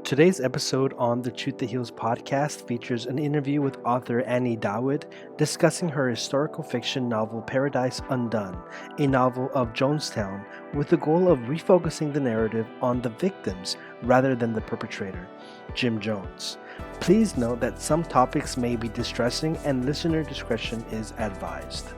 Today's episode on the Truth That Heals podcast features an interview with author Annie Dawid discussing her historical fiction novel Paradise Undone, a novel of Jonestown, with the goal of refocusing the narrative on the victims rather than the perpetrator, Jim Jones. Please note that some topics may be distressing and listener discretion is advised.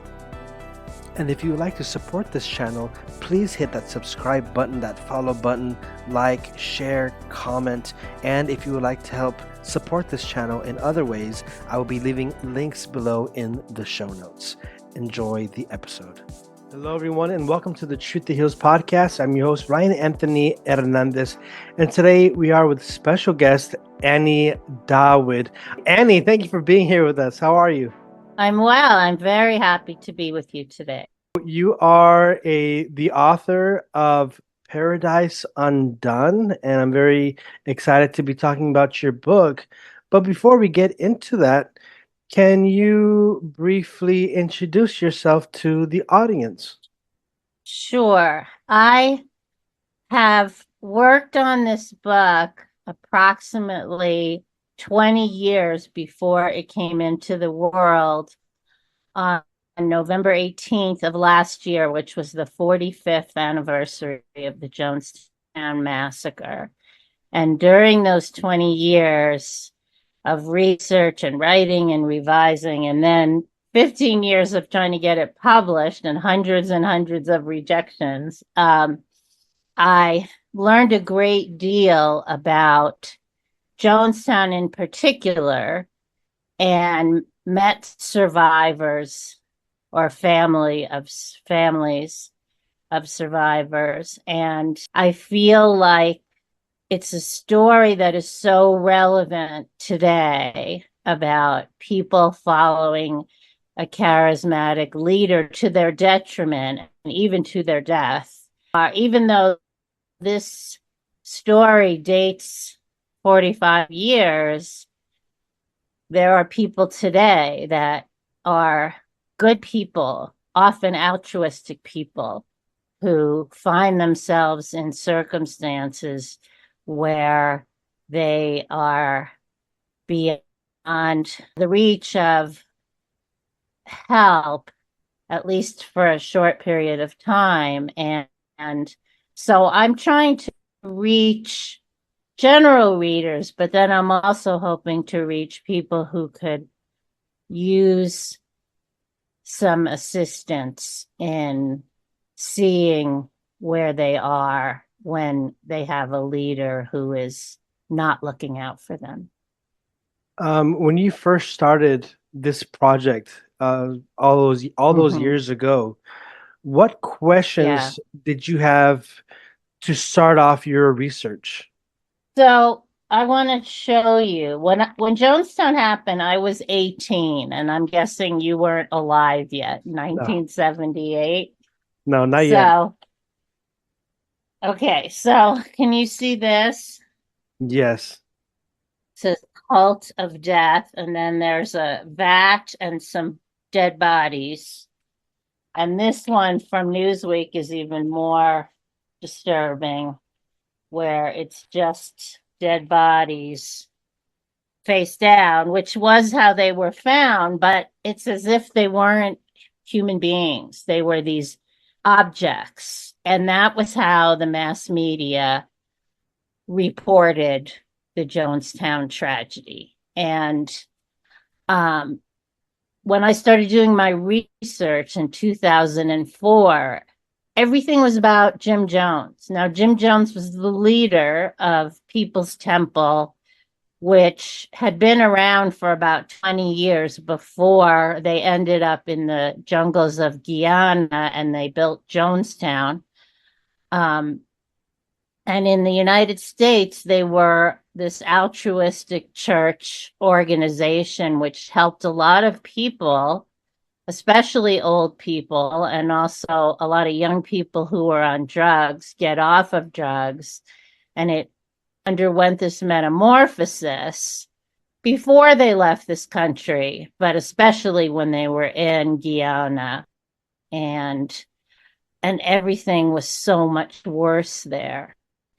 And if you would like to support this channel, please hit that subscribe button, that follow button, like, share, comment, and if you would like to help support this channel in other ways, I will be leaving links below in the show notes. Enjoy the episode. Hello everyone and welcome to the Truth That Heals podcast. I'm your host Ryan Anthony Hernandez, and today we are with special guest Annie Dawid. Annie, thank you for being here with us. How are you? I'm well. I'm very happy to be with you today. You are the author of Paradise Undone, and I'm very excited to be talking about your book. But before we get into that, can you briefly introduce yourself to the audience? Sure. I have worked on this book approximately 20 years before it came into the world on November 18th of last year, which was the 45th anniversary of the Jonestown massacre. And during those 20 years of research and writing and revising, and then 15 years of trying to get it published and hundreds of rejections, I learned a great deal about Jonestown in particular, and met survivors or families of survivors. And I feel like it's a story that is so relevant today about people following a charismatic leader to their detriment and even to their death. Even though this story dates 45 years, there are people today that are good people, often altruistic people, who find themselves in circumstances where they are beyond the reach of help, at least for a short period of time. And so I'm trying to reach general readers, but then I'm also hoping to reach people who could use some assistance in seeing where they are when they have a leader who is not looking out for them. When you first started this project, all those years ago, what questions did you have to start off your research? So I want to show you when Jonestown happened, I was 18, and I'm guessing you weren't alive yet, 1978. No, not yet. Okay, so can you see this? Yes. It says Cult of Death, and then there's a vat and some dead bodies. And this one from Newsweek is even more disturbing, where it's just dead bodies face down, which was how they were found, but it's as if they weren't human beings. They were these objects. And that was how the mass media reported the Jonestown tragedy. And when I started doing my research in 2004, everything was about Jim Jones. Now, Jim Jones was the leader of People's Temple, which had been around for about 20 years before they ended up in the jungles of Guyana and they built Jonestown. And in the United States, they were this altruistic church organization, which helped a lot of people, especially old people, and also a lot of young people who were on drugs, get off of drugs. And it underwent this metamorphosis before they left this country, but especially when they were in Guyana. And everything was so much worse there.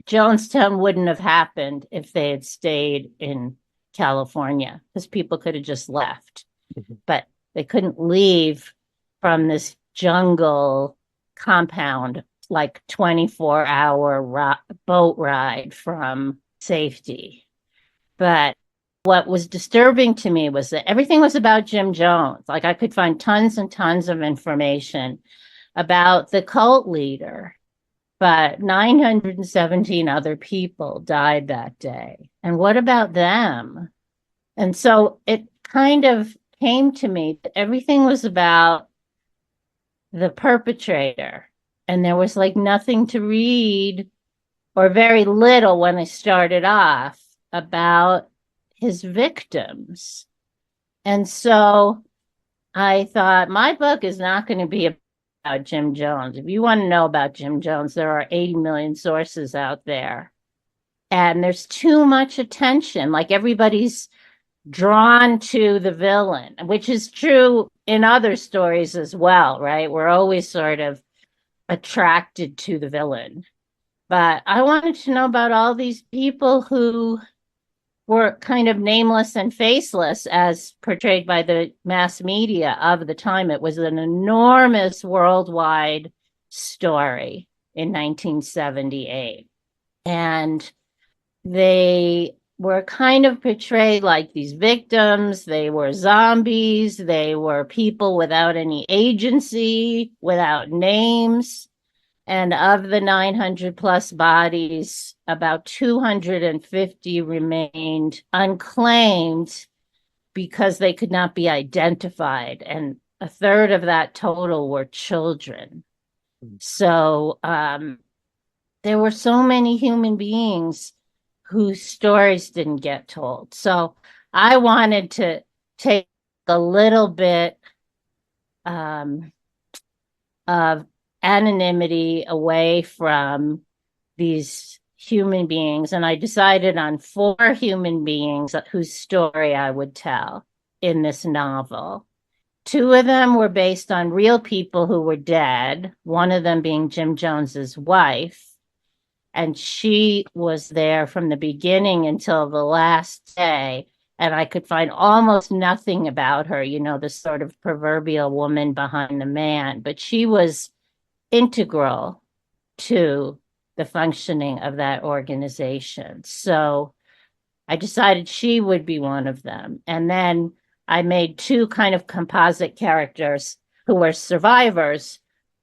Jonestown wouldn't have happened if they had stayed in California, because people could have just left. Mhm. But they couldn't leave from this jungle compound, like 24-hour boat ride from safety. But what was disturbing to me was that everything was about Jim Jones. Like, I could find tons and tons of information about the cult leader, but 917 other people died that day. And what about them? And so it kind of came to me that everything was about the perpetrator. And there was like nothing to read, or very little when I started off, about his victims. And so I thought, my book is not going to be about Jim Jones. If you want to know about Jim Jones, there are 80 million sources out there. And there's too much attention. Like, everybody's drawn to the villain, which is true in other stories as well, right? We're always sort of attracted to the villain. But I wanted to know about all these people who were kind of nameless and faceless as portrayed by the mass media of the time. It was an enormous worldwide story in 1978. And they were kind of portrayed like these victims. They were zombies. They were people without any agency, without names. And of the 900 plus bodies, about 250 remained unclaimed because they could not be identified. And a third of that total were children. So there were so many human beings whose stories didn't get told. So I wanted to take a little bit of anonymity away from these human beings. And I decided on 4 human beings whose story I would tell in this novel. 2 of them were based on real people who were dead, one of them being Jim Jones's wife. And she was there from the beginning until the last day. And I could find almost nothing about her, the sort of proverbial woman behind the man. But she was integral to the functioning of that organization. So I decided she would be one of them. And then I made 2 kind of composite characters who were survivors,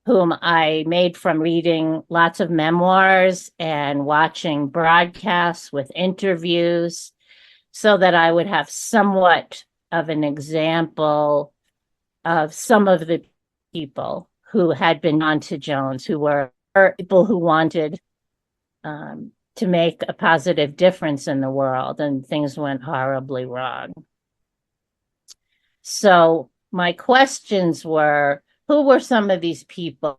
whom I made from reading lots of memoirs and watching broadcasts with interviews, so that I would have somewhat of an example of some of the people who had been on to Jones, who were people who wanted to make a positive difference in the world, and things went horribly wrong. So my questions were, who were some of these people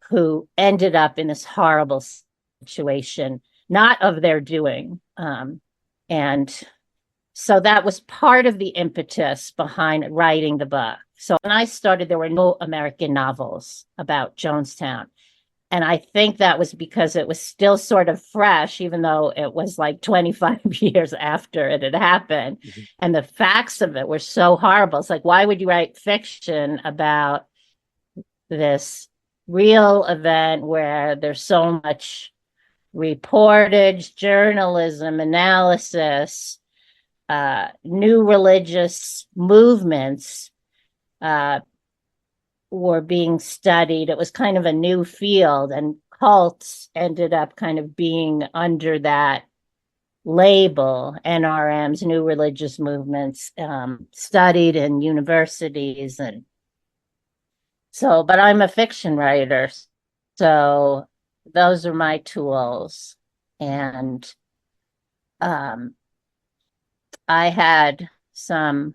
who ended up in this horrible situation, not of their doing? And so that was part of the impetus behind writing the book. So when I started, there were no American novels about Jonestown. And I think that was because it was still sort of fresh, even though it was like 25 years after it had happened. Mhm. And the facts of it were so horrible. It's like, why would you write fiction about this real event where there's so much reportage, journalism, analysis, new religious movements were being studied? It was kind of a new field, and cults ended up kind of being under that label. NRMs, new religious movements, studied in universities. And so, but I'm a fiction writer, so those are my tools. And I had some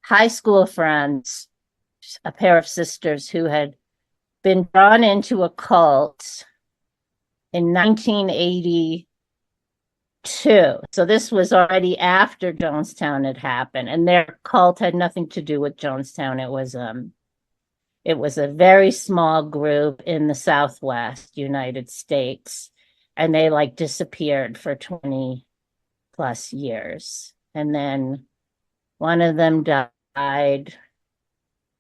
high school friends, a pair of sisters, who had been drawn into a cult in 1982. So this was already after Jonestown had happened, and their cult had nothing to do with Jonestown. It was a very small group in the Southwest United States, and they like disappeared for 20 plus years. And then one of them died,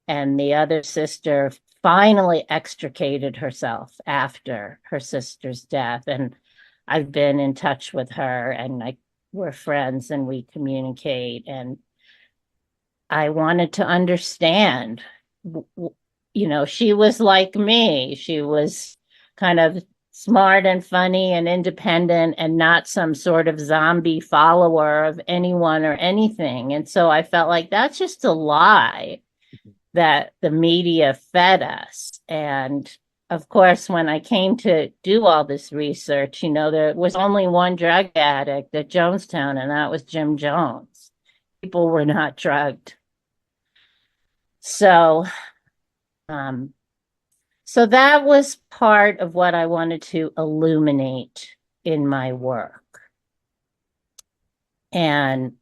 and the other sister finally extricated herself after her sister's death. And I've been in touch with her, and we're friends and we communicate. And I wanted to understand, she was like me. She was kind of smart and funny and independent and not some sort of zombie follower of anyone or anything. And so I felt like that's just a lie that the media fed us. And of course, when I came to do all this research, there was only one drug addict at Jonestown, and that was Jim Jones. People were not drugged. So, so that was part of what I wanted to illuminate in my work. And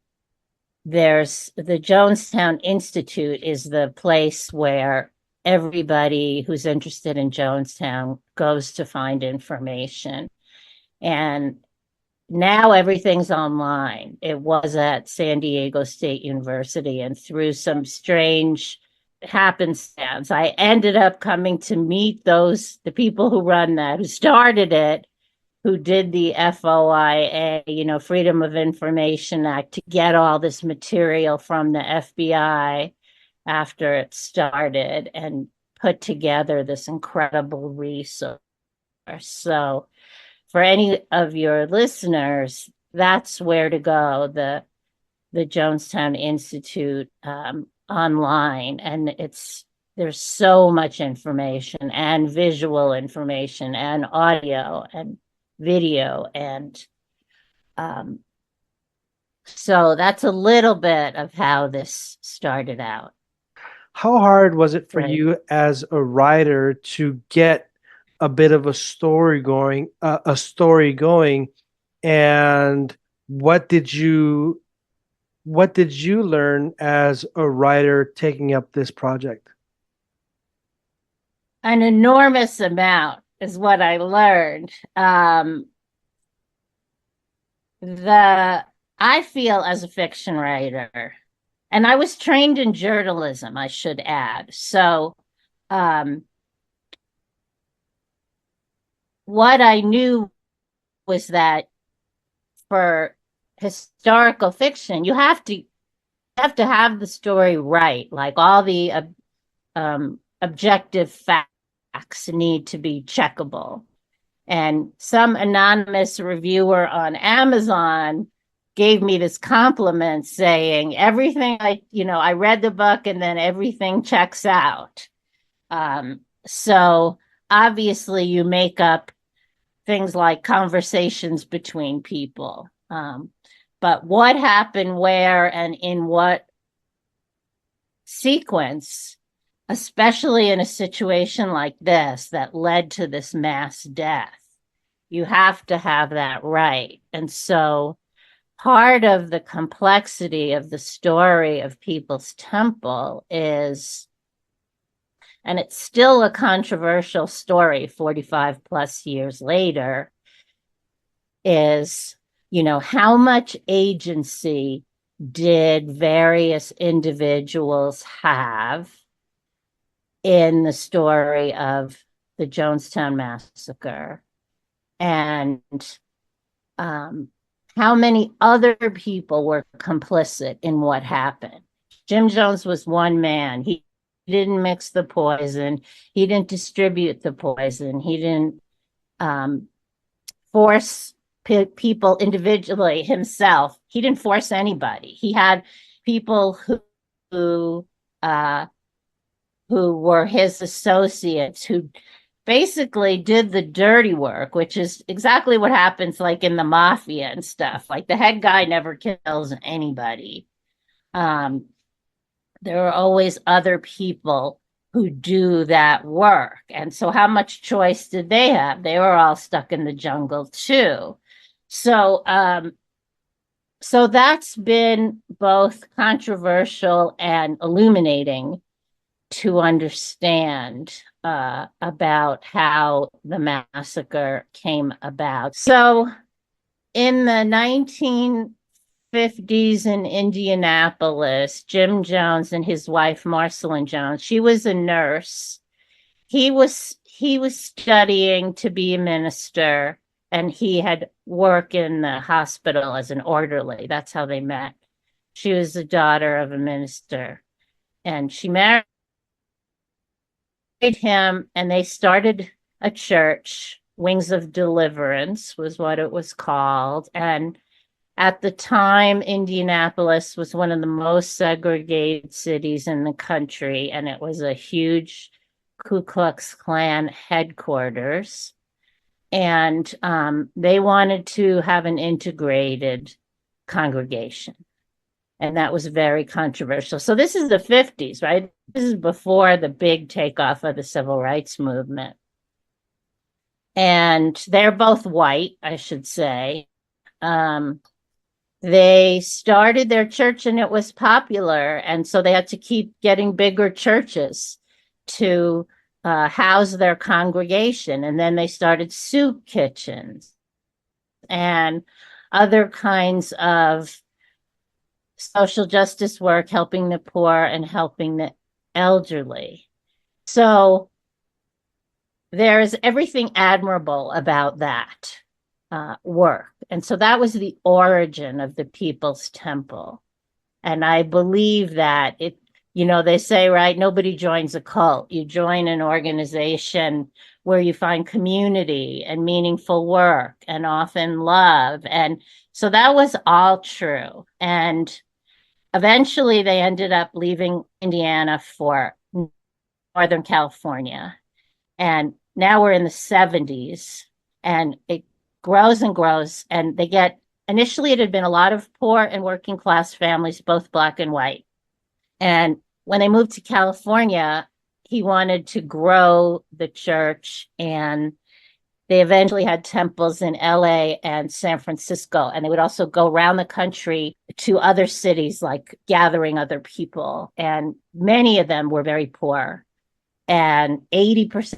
there's the Jonestown Institute is the place where everybody who's interested in Jonestown goes to find information. And now everything's online. It was at San Diego State University, and through some strange happenstance, I ended up coming to meet the people who run that, who started it, who did the FOIA, Freedom of Information Act, to get all this material from the FBI after it started and put together this incredible resource. So for any of your listeners, that's where to go, the Jonestown Institute online. And there's so much information and visual information and audio and video. And so that's a little bit of how this started out. How hard was it for Right. you as a writer to get a bit of a story going, and what did you learn as a writer taking up this project? An enormous amount is what I learned. I feel, as a fiction writer, and I was trained in journalism, I should add. So what I knew was that for historical fiction, you have to have the story right. Like all the objective facts need to be checkable. And some anonymous reviewer on Amazon gave me this compliment saying everything I read the book and then everything checks out. So obviously you make up things like conversations between people. But what happened where and in what sequence, especially in a situation like this that led to this mass death, you have to have that right. And so part of the complexity of the story of People's Temple is, and it's still a controversial story 45 plus years later, is, how much agency did various individuals have in the story of the Jonestown Massacre? And how many other people were complicit in what happened? Jim Jones was one man. He didn't mix the poison. He didn't distribute the poison. He didn't force people individually himself. He didn't force anybody. He had people who were his associates, who basically did the dirty work, which is exactly what happens like in the mafia and stuff. Like the head guy never kills anybody. There are always other people who do that work. And so how much choice did they have? They were all stuck in the jungle too. So so that's been both controversial and illuminating to understand about how the massacre came about. So in the 1950s in Indianapolis, Jim Jones and his wife, Marcelyn Jones, she was a nurse. He was studying to be a minister, and he had work in the hospital as an orderly. That's how they met. She was the daughter of a minister, and she married him, and they started a church. Wings of Deliverance was what it was called. And at the time, Indianapolis was one of the most segregated cities in the country, and it was a huge Ku Klux Klan headquarters. And they wanted to have an integrated congregation. And that was very controversial. So this is the 50s, right? This is before the big takeoff of the civil rights movement. And they're both white, I should say. They started their church and it was popular. And so they had to keep getting bigger churches to house their congregation. And then they started soup kitchens and other kinds of social justice work, helping the poor and helping the elderly. So there is everything admirable about that work. And so that was the origin of the People's Temple. And I believe that they say, right, nobody joins a cult. You join an organization where you find community and meaningful work and often love. And so that was all true. And eventually they ended up leaving Indiana for Northern California. And now we're in the 70s, and it grows and grows. And initially it had been a lot of poor and working class families, both Black and white. And when they moved to California, he wanted to grow the church, and they eventually had temples in LA and San Francisco. And they would also go around the country to other cities, like gathering other people. And many of them were very poor. And 80%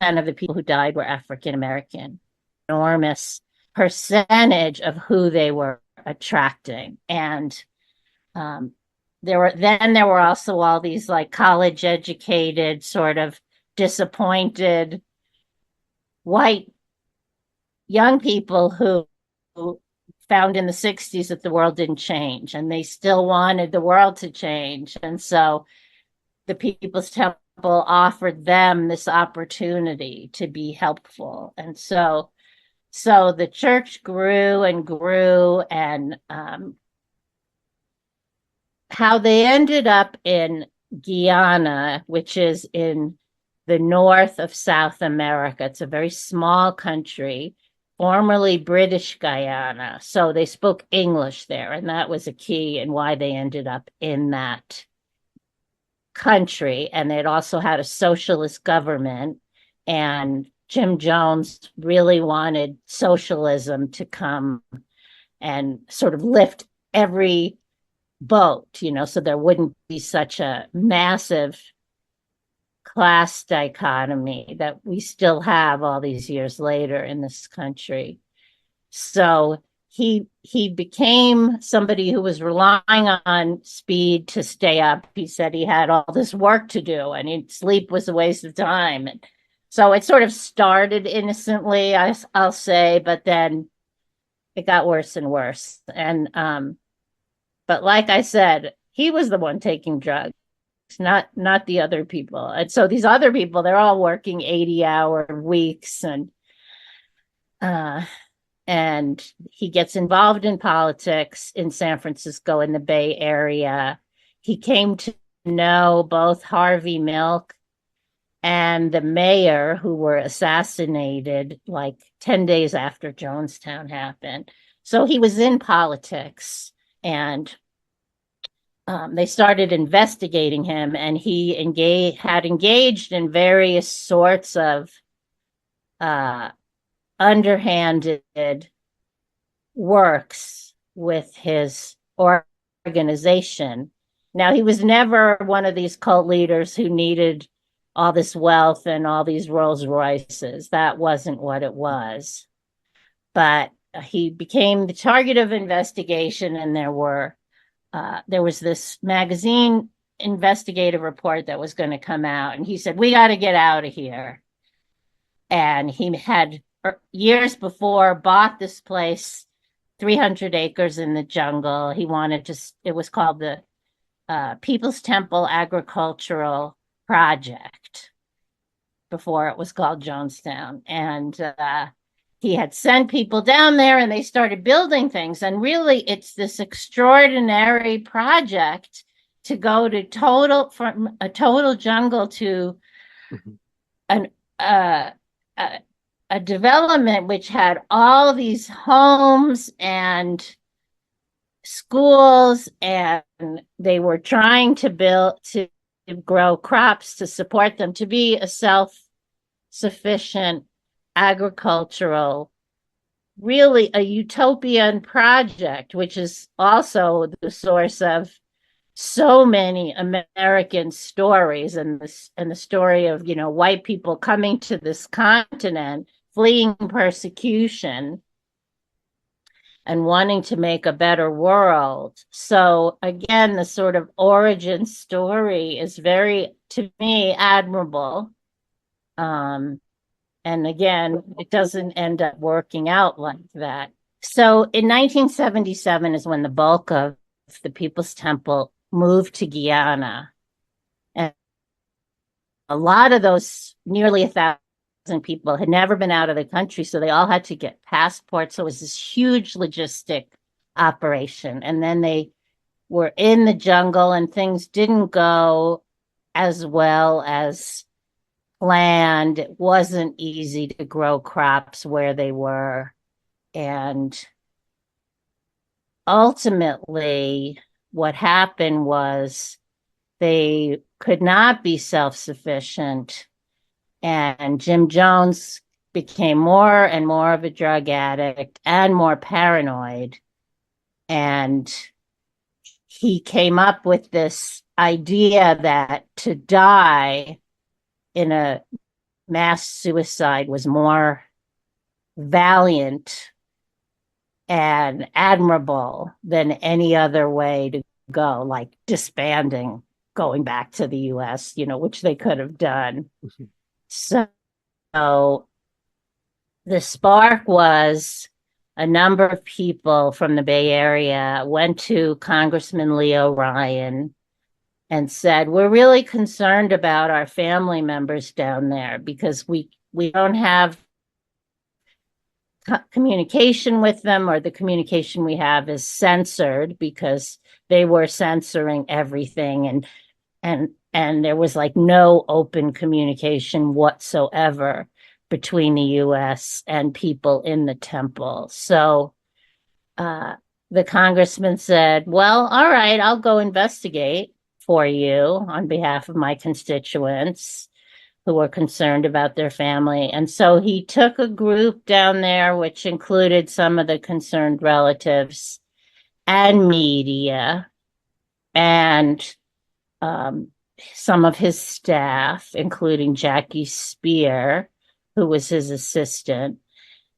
of the people who died were African American. Enormous percentage of who they were attracting. And there were also all these like college educated, sort of disappointed white young people who found in the 60s that the world didn't change, and they still wanted the world to change. And so the People's Temple offered them this opportunity to be helpful. And so the church grew and grew, and how they ended up in Guyana, which is in the north of South America. It's a very small country, formerly British Guyana. So they spoke English there, and that was a key in why they ended up in that country. And they'd also had a socialist government, and Jim Jones really wanted socialism to come and sort of lift every boat, so there wouldn't be such a massive class dichotomy that we still have all these years later in this country. So he became somebody who was relying on speed to stay up. He said he had all this work to do, and sleep was a waste of time. And so it sort of started innocently, I'll say, but then it got worse and worse. And but like I said, he was the one taking drugs, not the other people. And so these other people, they're all working 80-hour weeks, and he gets involved in politics in San Francisco, in the Bay Area. He came to know both Harvey Milk and the mayor, who were assassinated like 10 days after Jonestown happened. So he was in politics, and they started investigating him, and he had engaged in various sorts of underhanded works with his organization. Now, he was never one of these cult leaders who needed all this wealth and all these Rolls Royces. That wasn't what it was. But he became the target of investigation, and there was this magazine investigative report that was going to come out, and he said, "We got to get out of here." And he had years before bought this place, 300 acres in the jungle. He wanted to, it was called the People's Temple Agricultural Project before it was called Jonestown. And he had sent people down there and they started building things. And really, it's this extraordinary project to go to from a total jungle to an a development which had all these homes and schools, and they were trying to grow crops to support them, to be a self-sufficient agricultural, really a utopian project, which is also the source of so many American stories, and the story of, white people coming to this continent, fleeing persecution and wanting to make a better world. So again, the sort of origin story is very, to me, admirable. And again, it doesn't end up working out like that. So in 1977 is when the bulk of the People's Temple moved to Guyana. And a lot of those, nearly 1,000 people, had never been out of the country, so they all had to get passports. So it was this huge logistic operation. And then they were in the jungle and things didn't go as well as planned. It wasn't easy to grow crops where they were. And ultimately, what happened was they could not be self-sufficient. And Jim Jones became more and more of a drug addict and more paranoid. And he came up with this idea that to die in a mass suicide was more valiant and admirable than any other way to go, like disbanding, going back to the US, which they could have done. Mm-hmm. So the spark was a number of people from the Bay Area went to Congressman Leo Ryan and said, "We're really concerned about our family members down there because we don't have communication with them, or the communication we have is censored because they were censoring everything, and there was like no open communication whatsoever between the US and people in the temple." So the congressman said, "Well, all right, I'll go investigate for you on behalf of my constituents who were concerned about their family." And so he took a group down there, which included some of the concerned relatives and media and some of his staff, including Jackie Spear, who was his assistant.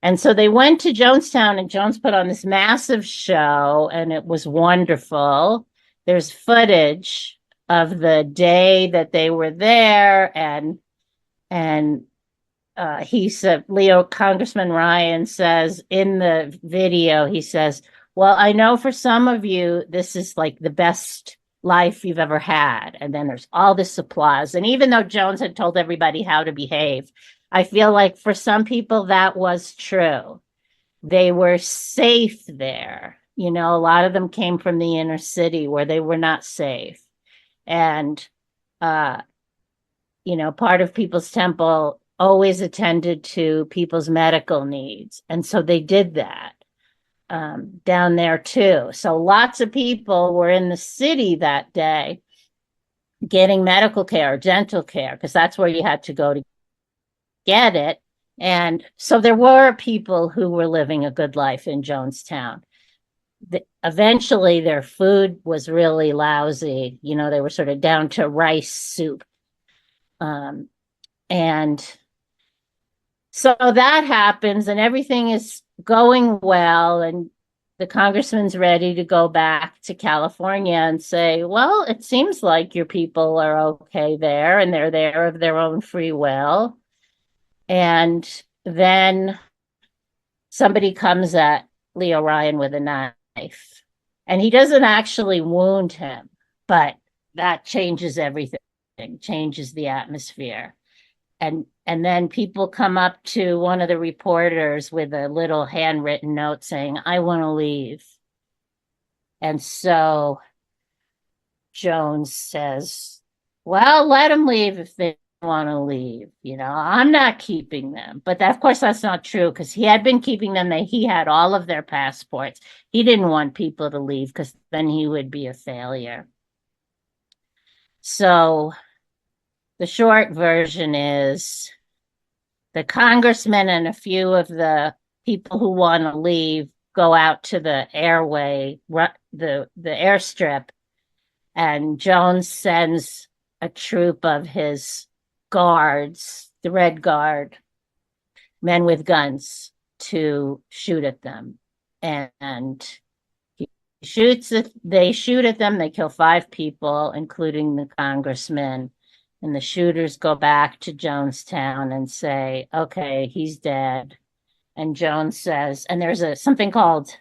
And so they went to Jonestown, and Jones put on this massive show, and it was wonderful. There's footage of the day that they were there, and he said, Congressman Ryan says in the video, he says, "Well, I know for some of you, this is like the best life you've ever had." And then there's all this applause. And even though Jones had told everybody how to behave, I feel like for some people that was true. They were safe there. A lot of them came from the inner city where they were not safe. And, part of People's Temple always attended to people's medical needs. And so they did that down there too. So lots of people were in the city that day getting medical care, dental care, because that's where you had to go to get it. And so there were people who were living a good life in Jonestown. eventually their food was really lousy. They were sort of down to rice soup. And so that happens, and everything is going well. And the congressman's ready to go back to California and say, well, it seems like your people are okay there, and they're there of their own free will. And then somebody comes at Leo Ryan with a knife, and he doesn't actually wound him, but that changes everything, changes the atmosphere. And then people come up to one of the reporters with a little handwritten note saying, I want to leave. And so Jones says, well, let them leave if they want to leave. I'm not keeping them. But of course, that's not true, because he had been keeping them. He had all of their passports. He didn't want people to leave because then he would be a failure. So the short version is the congressman and a few of the people who want to leave go out to the the airstrip, and Jones sends a troop of his guards, the Red Guard, men with guns, to shoot at them. And they shoot at them. They kill 5 people, including the congressman. And the shooters go back to Jonestown and say, okay, he's dead. And Jones says, and there's something called,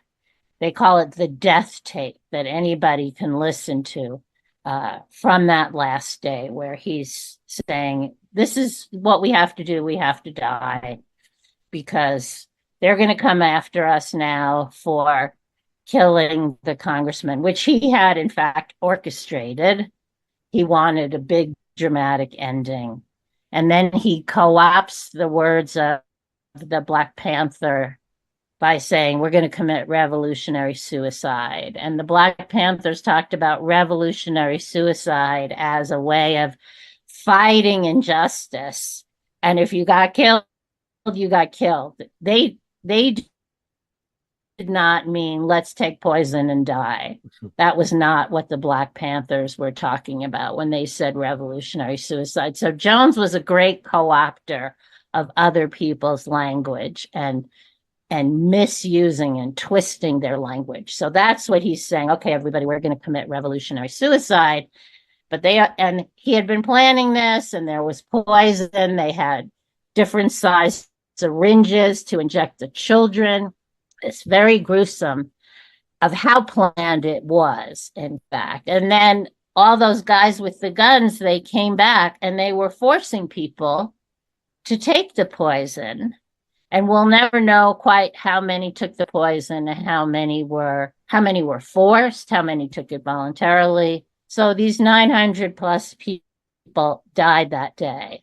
they call it the death tape that anybody can listen to from that last day, where he's saying, this is what we have to do. We have to die because they're going to come after us now for killing the congressman, which he had, in fact, orchestrated. He wanted a big dramatic ending. And then he co-opts the words of the Black Panther by saying, we're going to commit revolutionary suicide. And the Black Panthers talked about revolutionary suicide as a way of fighting injustice. And if you got killed, you got killed. They did not mean let's take poison and die. That was not what the Black Panthers were talking about when they said revolutionary suicide. So Jones was a great co-opter of other people's language and misusing and twisting their language. So that's what he's saying. Okay, everybody, we're going to commit revolutionary suicide. But he had been planning this, and there was poison. They had different size syringes to inject the children. It's very gruesome of how planned it was, in fact. And then all those guys with the guns, they came back and they were forcing people to take the poison. And we'll never know quite how many took the poison and how many were forced, how many took it voluntarily. So these 900 plus people died that day.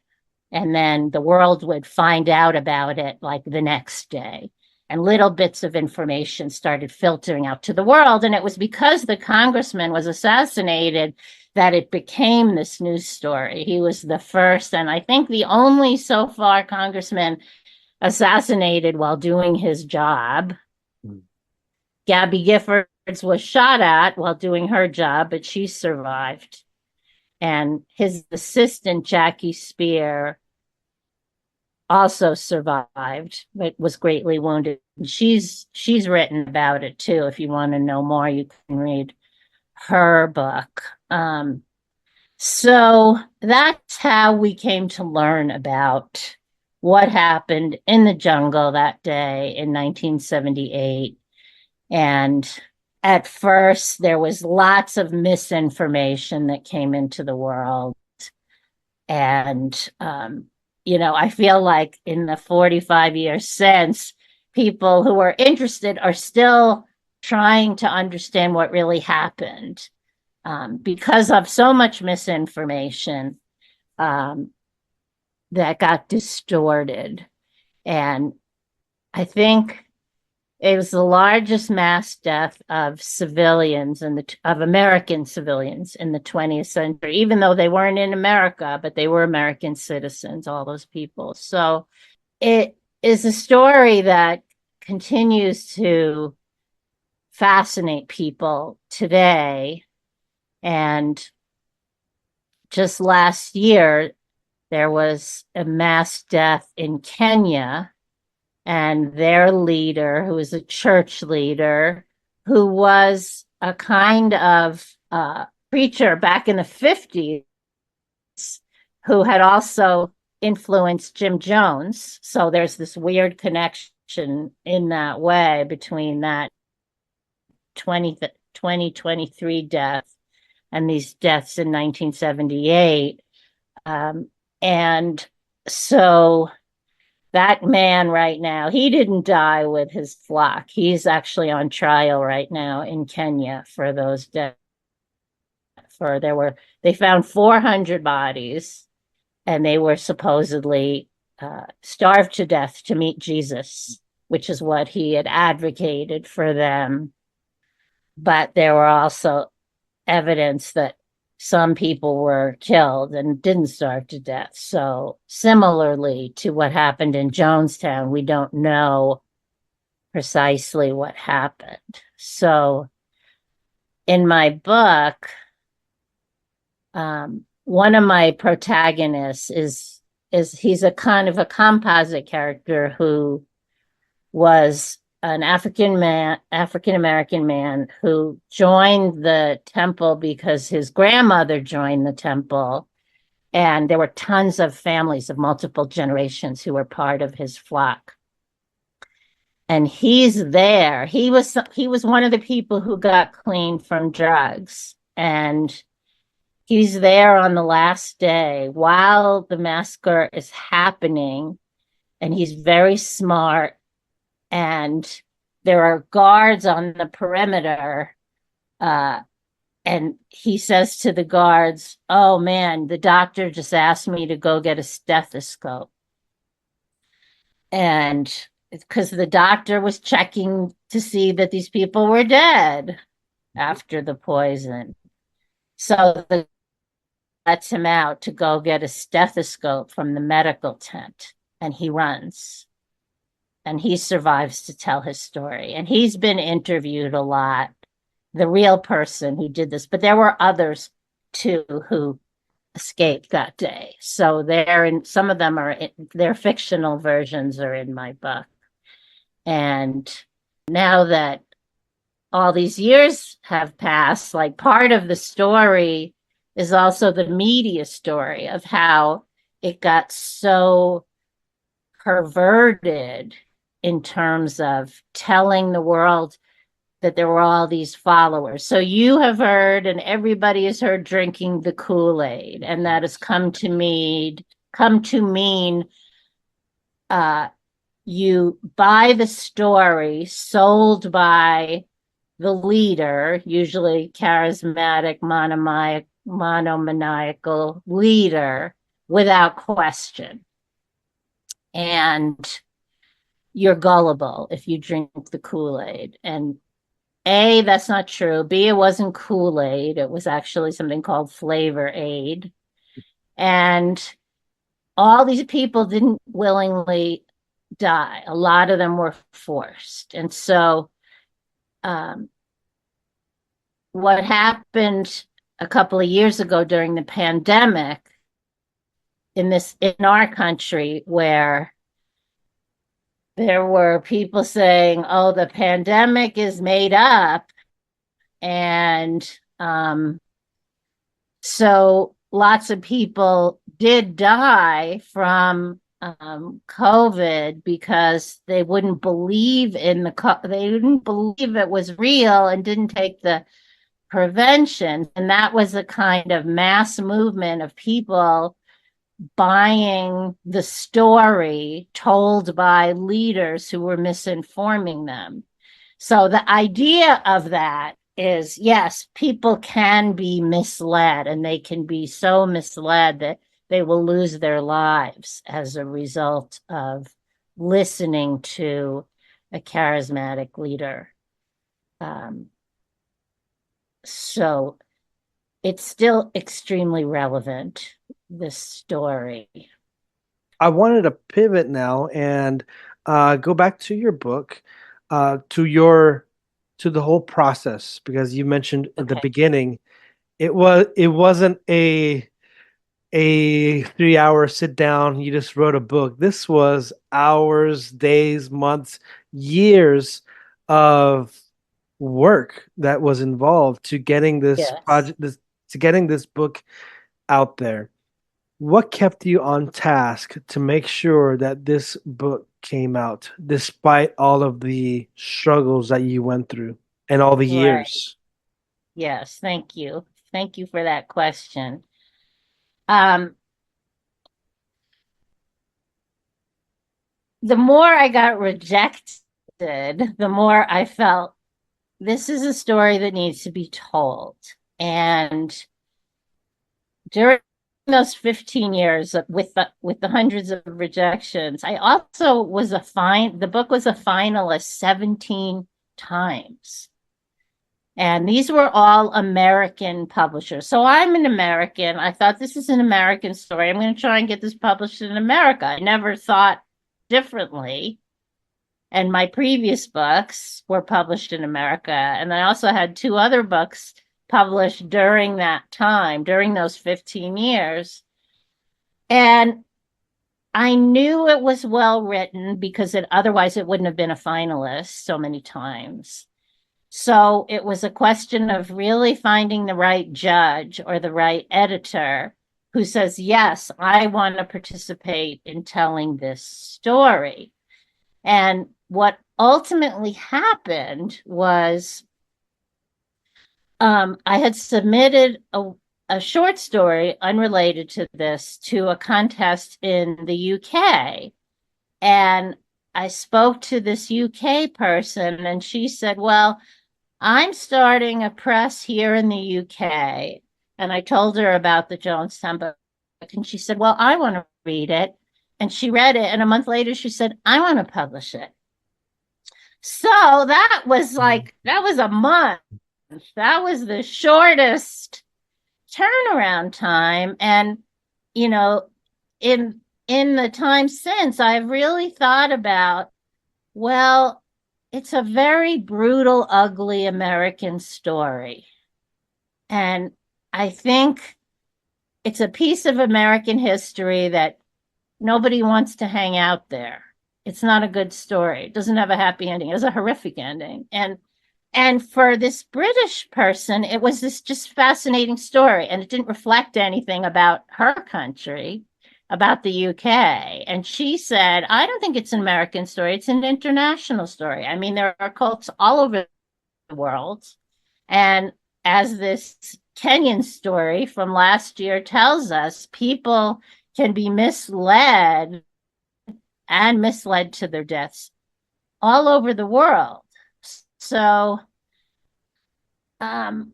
And then the world would find out about it like the next day. And little bits of information started filtering out to the world. And it was because the congressman was assassinated that it became this news story. He was the first, and I think the only so far congressman assassinated while doing his job. Gabby Giffords was shot at while doing her job, but she survived. And his assistant, Jackie Spear, also survived, but was greatly wounded. She's written about it too. If you want to know more, you can read her book. So that's how we came to learn about what happened in the jungle that day in 1978. And at first, there was lots of misinformation that came into the world. And I feel like in the 45 years since, people who are interested are still trying to understand what really happened because of so much misinformation that got distorted. And I think it was the largest mass death of civilians of American civilians in the 20th century, even though they weren't in America, but they were American citizens, all those people. So it is a story that continues to fascinate people today. And just last year, there was a mass death in Kenya, and their leader, who was a church leader, who was a kind of preacher back in the 50s, who had also influenced Jim Jones. So there's this weird connection in that way between that 2023 death and these deaths in 1978. And so that man right now, he didn't die with his flock. He's actually on trial right now in Kenya for those deaths. They found 400 bodies, and they were supposedly starved to death to meet Jesus, which is what he had advocated for them. But there were also evidence that some people were killed and didn't starve to death. So similarly to what happened in Jonestown, we don't know precisely what happened. So in my book, one of my protagonists is he's a kind of a composite character who was an African American man who joined the temple because his grandmother joined the temple, and there were tons of families of multiple generations who were part of his flock. And he's there. He was one of the people who got clean from drugs, and he's there on the last day while the massacre is happening, and he's very smart, and there are guards on the perimeter. And he says to the guards, "Oh man, the doctor just asked me to go get a stethoscope." And because the doctor was checking to see that these people were dead after the poison. So the lets him out to go get a stethoscope from the medical tent, and he runs. And he survives to tell his story. And he's been interviewed a lot, the real person who did this. But there were others too who escaped that day. So some of them their fictional versions are in my book. And now that all these years have passed, like part of the story is also the media story of how it got so perverted in terms of telling the world that there were all these followers. So you have heard, and everybody has heard, drinking the Kool-Aid, and that has come to mean you buy the story sold by the leader, usually charismatic, monomaniacal leader, without question. And you're gullible if you drink the Kool-Aid. And A, that's not true. B, it wasn't Kool-Aid. It was actually something called Flavor Aid. And all these people didn't willingly die. A lot of them were forced. And so what happened a couple of years ago during the pandemic in our country, where there were people saying, "Oh, the pandemic is made up," and so lots of people did die from COVID because they wouldn't believe they didn't believe it was real and didn't take the prevention. And that was a kind of mass movement of people buying the story told by leaders who were misinforming them. So the idea of that is, yes, people can be misled, and they can be so misled that they will lose their lives as a result of listening to a charismatic leader. So it's still extremely relevant, this story. I wanted to pivot now and go back to your book, to your to the whole process, because you mentioned at the Okay. beginning it wasn't a 3 hour sit down, you just wrote a book. This was hours, days, months, years of work that was involved to getting this Yes. project, to getting this book out there. What kept you on task to make sure that this book came out despite all of the struggles that you went through and all the Right. years? Yes. Thank you. Thank you for that question. Um, the more I got rejected, the more I felt this is a story that needs to be told. And during those 15 years with the hundreds of rejections, I also was the book was a finalist 17 times. And these were all American publishers. So I'm an American. I thought this is an American story. I'm going to try and get this published in America. I never thought differently. And my previous books were published in America. And I also had two other books published during that time, during those 15 years. And I knew it was well written because otherwise it wouldn't have been a finalist so many times. So it was a question of really finding the right judge or the right editor who says, yes, I want to participate in telling this story. And what ultimately happened was I had submitted a short story unrelated to this to a contest in the UK. And I spoke to this UK person, and she said, well, I'm starting a press here in the UK. And I told her about the Jonestown book. And she said, well, I want to read it. And she read it. And a month later, she said, I want to publish it. So that was a month. That was the shortest turnaround time. And, you know, in the time since, I've really thought about, well, it's a very brutal, ugly American story. And I think it's a piece of American history that nobody wants to hang out there. It's not a good story. It doesn't have a happy ending. It has a horrific ending. And for this British person, it was this just fascinating story. And it didn't reflect anything about her country, about the UK. And she said, I don't think it's an American story. It's an international story. I mean, there are cults all over the world. And as this Kenyan story from last year tells us, people can be misled and misled to their deaths all over the world. So, um,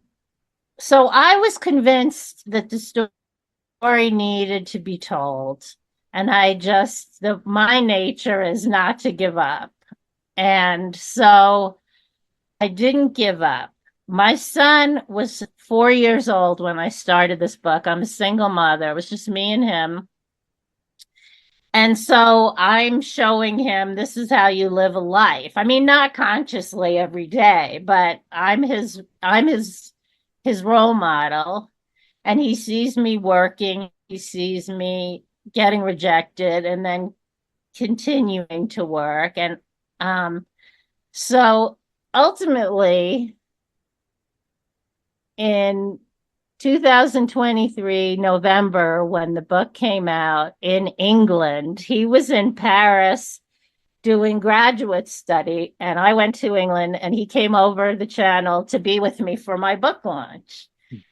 so I was convinced that the story needed to be told, and my nature is not to give up, and so I didn't give up. My son was 4 years old when I started this book. I'm a single mother. It was just me and him. And so I'm showing him this is how you live a life. I mean, not consciously every day, but I'm his role model. And he sees me working, he sees me getting rejected and then continuing to work. And so ultimately in 2023 November, when the book came out in England, he was in Paris doing graduate study, and I went to England, and he came over the channel to be with me for my book launch.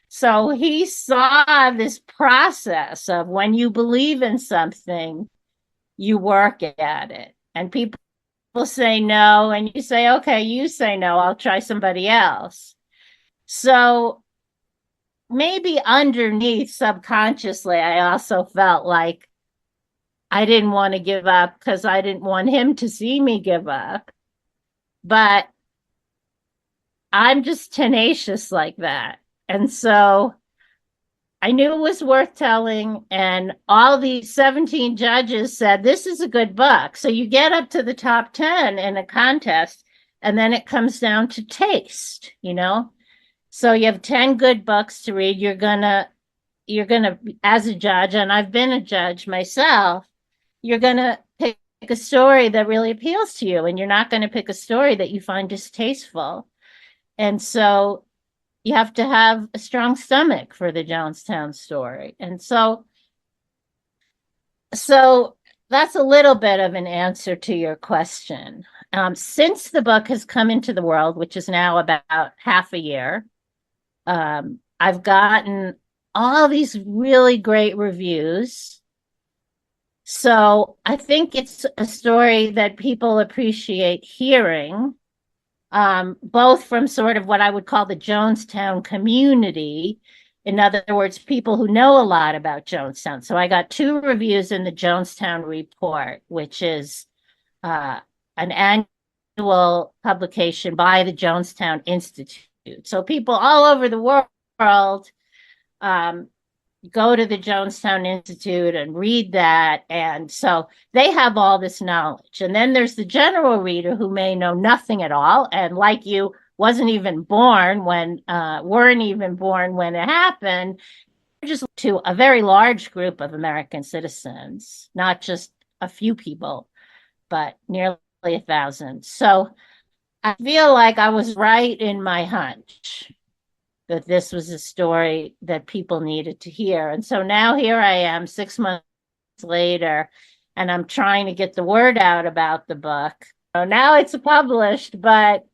So he saw this process of when you believe in something, you work at it, and people say no, and you say, okay, you say no, I'll try somebody else. So maybe underneath subconsciously, I also felt like I didn't want to give up because I didn't want him to see me give up. But I'm just tenacious like that. And so I knew it was worth telling. And all the 17 judges said, this is a good book. So you get up to the top 10 in a contest. And then it comes down to taste, So you have 10 good books to read. You're gonna, as a judge, and I've been a judge myself, you're gonna pick a story that really appeals to you, and you're not gonna pick a story that you find distasteful. And so you have to have a strong stomach for the Jonestown story. And so that's a little bit of an answer to your question. Since the book has come into the world, which is now about half a year, I've gotten all these really great reviews. So I think it's a story that people appreciate hearing, both from sort of what I would call the Jonestown community. In other words, people who know a lot about Jonestown. So I got 2 reviews in the Jonestown Report, which is an annual publication by the Jonestown Institute. So people all over the world um, go to the Jonestown Institute and read that. And so they have all this knowledge. And then there's the general reader who may know nothing at all. And like you, weren't even born when it happened, just to a very large group of American citizens, not just a few people, but nearly 1,000. So I feel like I was right in my hunch that this was a story that people needed to hear. And so now here I am 6 months later, and I'm trying to get the word out about the book. So now it's published, but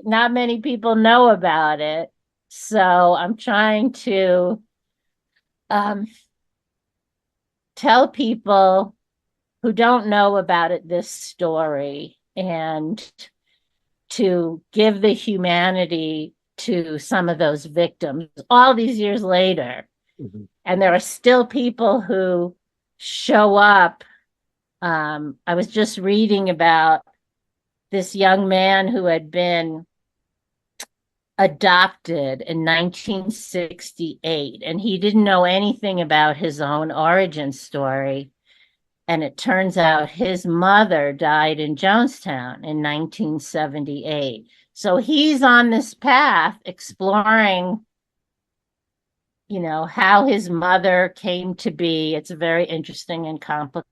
not many people know about it. So I'm trying to tell people who don't know about it this story, and to give the humanity to some of those victims all these years later. Mm-hmm. And there are still people who show up. I was just reading about this young man who had been adopted in 1968, and he didn't know anything about his own origin story. And it turns out his mother died in Jonestown in 1978. So he's on this path exploring, how his mother came to be. It's a very interesting and complicated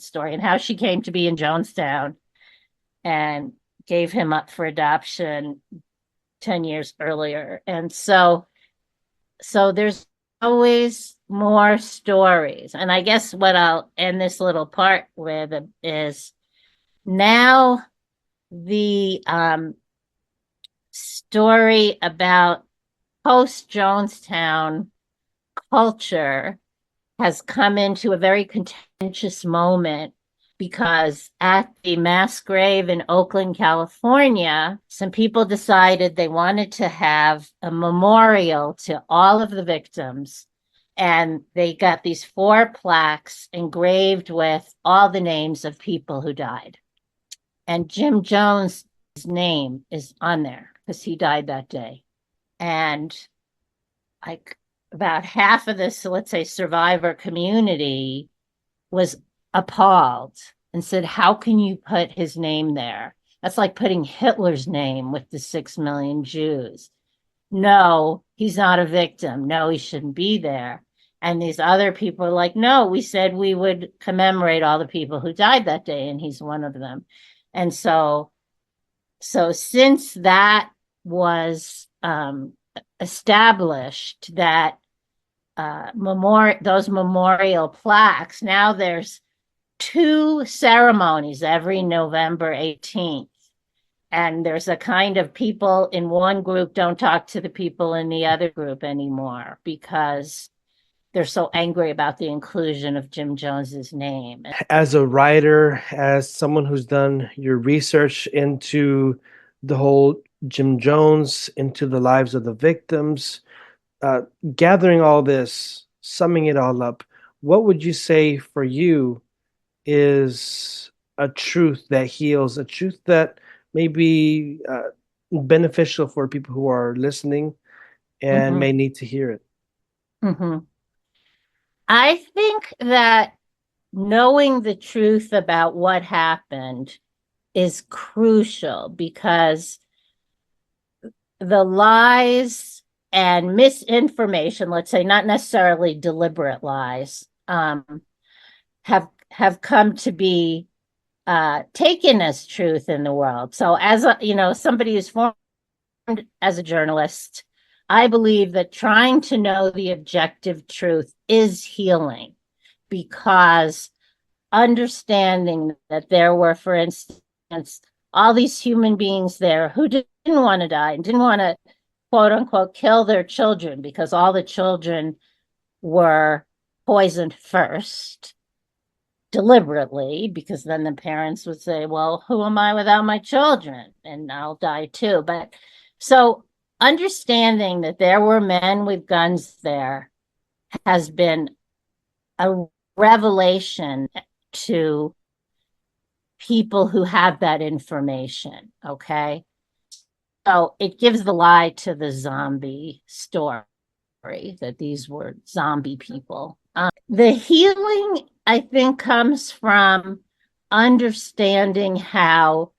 story, and how she came to be in Jonestown and gave him up for adoption 10 years earlier. And so there's always more stories. And I guess what I'll end this little part with is now the story about post Jonestown culture has come into a very contentious moment, because at the mass grave in Oakland, California, some people decided they wanted to have a memorial to all of the victims. And they got these 4 plaques engraved with all the names of people who died. And Jim Jones' name is on there because he died that day. And like about half of this, let's say, survivor community was appalled and said, how can you put his name there? That's like putting Hitler's name with the 6 million Jews. No, he's not a victim. No, he shouldn't be there. And these other people are like, no, we said we would commemorate all the people who died that day, and he's one of them. And so since that was established, that those memorial plaques, now there's 2 ceremonies every November 18th. And there's a kind of, people in one group don't talk to the people in the other group anymore because they're so angry about the inclusion of Jim Jones's name. As a writer, as someone who's done your research into the whole Jim Jones, into the lives of the victims, gathering all this, summing it all up, what would you say for you is a truth that heals, a truth that may be beneficial for people who are listening and may need to hear it? I think that knowing the truth about what happened is crucial because the lies and misinformation, let's say not necessarily deliberate lies, have come to be taken as truth in the world. So as somebody who's formed as a journalist, I believe that trying to know the objective truth is healing, because understanding that there were, for instance, all these human beings there who didn't want to die and didn't want to, quote unquote, kill their children because all the children were poisoned first deliberately, because then the parents would say, well, who am I without my children? And I'll die too. But so understanding that there were men with guns there has been a revelation to people who have that information. Okay. So it gives the lie to the zombie story that these were zombie people. The healing, I think, comes from understanding how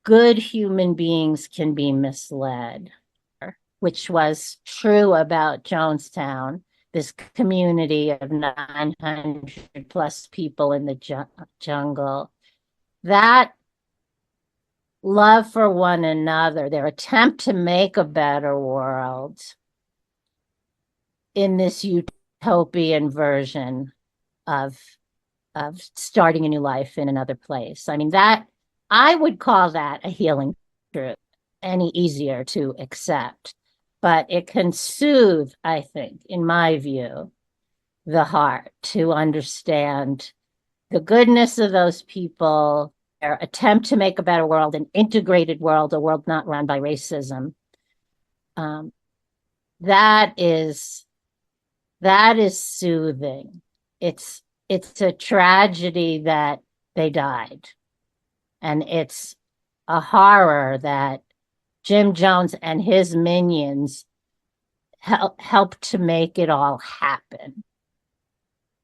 good human beings can be misled, which was true about Jonestown, this community of 900 plus people in the jungle. That love for one another, their attempt to make a better world in this utopian version of starting a new life in another place. I mean, that I would call that a healing truth, any easier to accept. But it can soothe, I think, in my view, the heart to understand the goodness of those people, their attempt to make a better world, an integrated world, a world not run by racism. That is soothing. It's a tragedy that they died, and it's a horror that Jim Jones and his minions helped to make it all happen.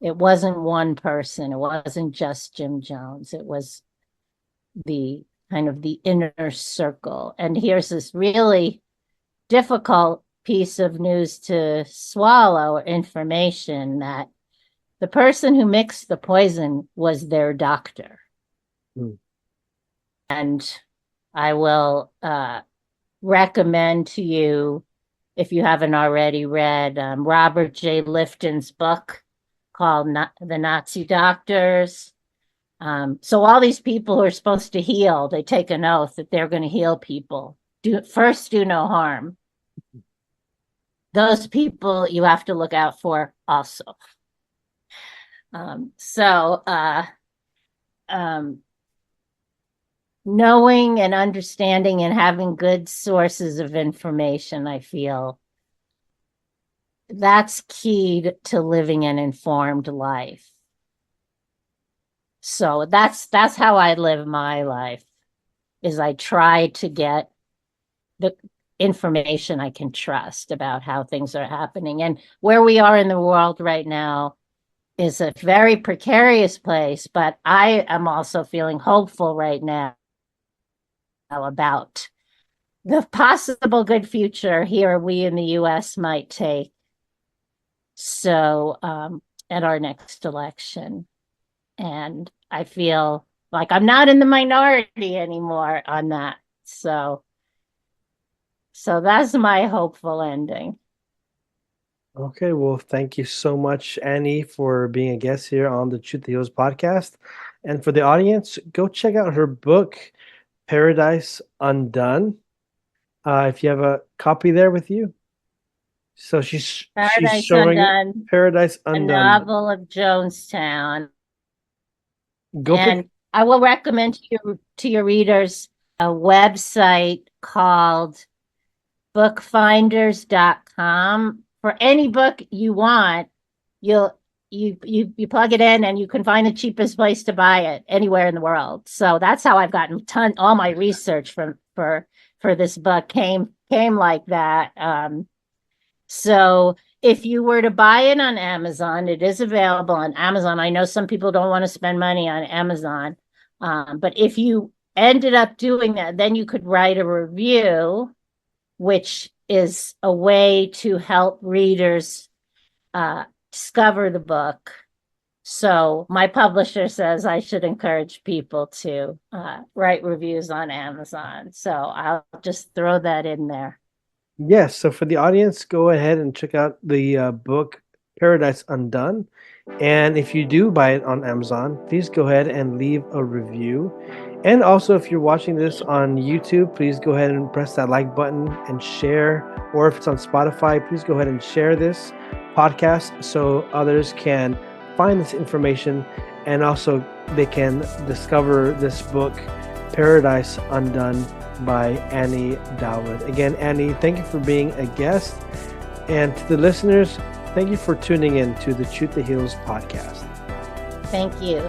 It wasn't one person. It wasn't just Jim Jones. It was the kind of the inner circle. And here's this really difficult piece of news to swallow, information that the person who mixed the poison was their doctor. Mm. And I will recommend to you, if you haven't already read, Robert J. Lifton's book called The Nazi Doctors. So all these people who are supposed to heal, they take an oath that they're going to heal people. Do no harm. Those people you have to look out for also. Knowing and understanding and having good sources of information, I feel that's key to living an informed life. So that's how I live my life, is I try to get the information I can trust about how things are happening. And where we are in the world right now is a very precarious place, but I am also feeling hopeful right now about the possible good future here we in the US might take. So at our next election. And I feel like I'm not in the minority anymore on that. So that's my hopeful ending. Okay, well, thank you so much, Annie, for being a guest here on the Truth Heals podcast. And for the audience, go check out her book, Paradise Undone. If you have a copy there with you. So she's showing Undone, Paradise Undone, a novel of Jonestown. And I will recommend to your readers a website called bookfinders.com. For any book you want, you plug it in and you can find the cheapest place to buy it anywhere in the world. So that's how I've gotten all my research for this book came like that. So if you were to buy it on Amazon, it is available on Amazon. I know some people don't want to spend money on Amazon, but if you ended up doing that. Then you could write a review, which is a way to help readers discover the book. So my publisher says I should encourage people to write reviews on Amazon. So I'll just throw that in there. Yes, so for the audience, go ahead and check out the book Paradise Undone. And if you do buy it on Amazon, please go ahead and leave a review. And also, if you're watching this on YouTube, please go ahead and press that like button and share. Or if it's on Spotify, please go ahead and share this podcast so others can find this information, and also they can discover this book, Paradise Undone by Annie Dawid. Again, Annie, thank you for being a guest. And to the listeners, thank you for tuning in to the Truth That Heals podcast. Thank you.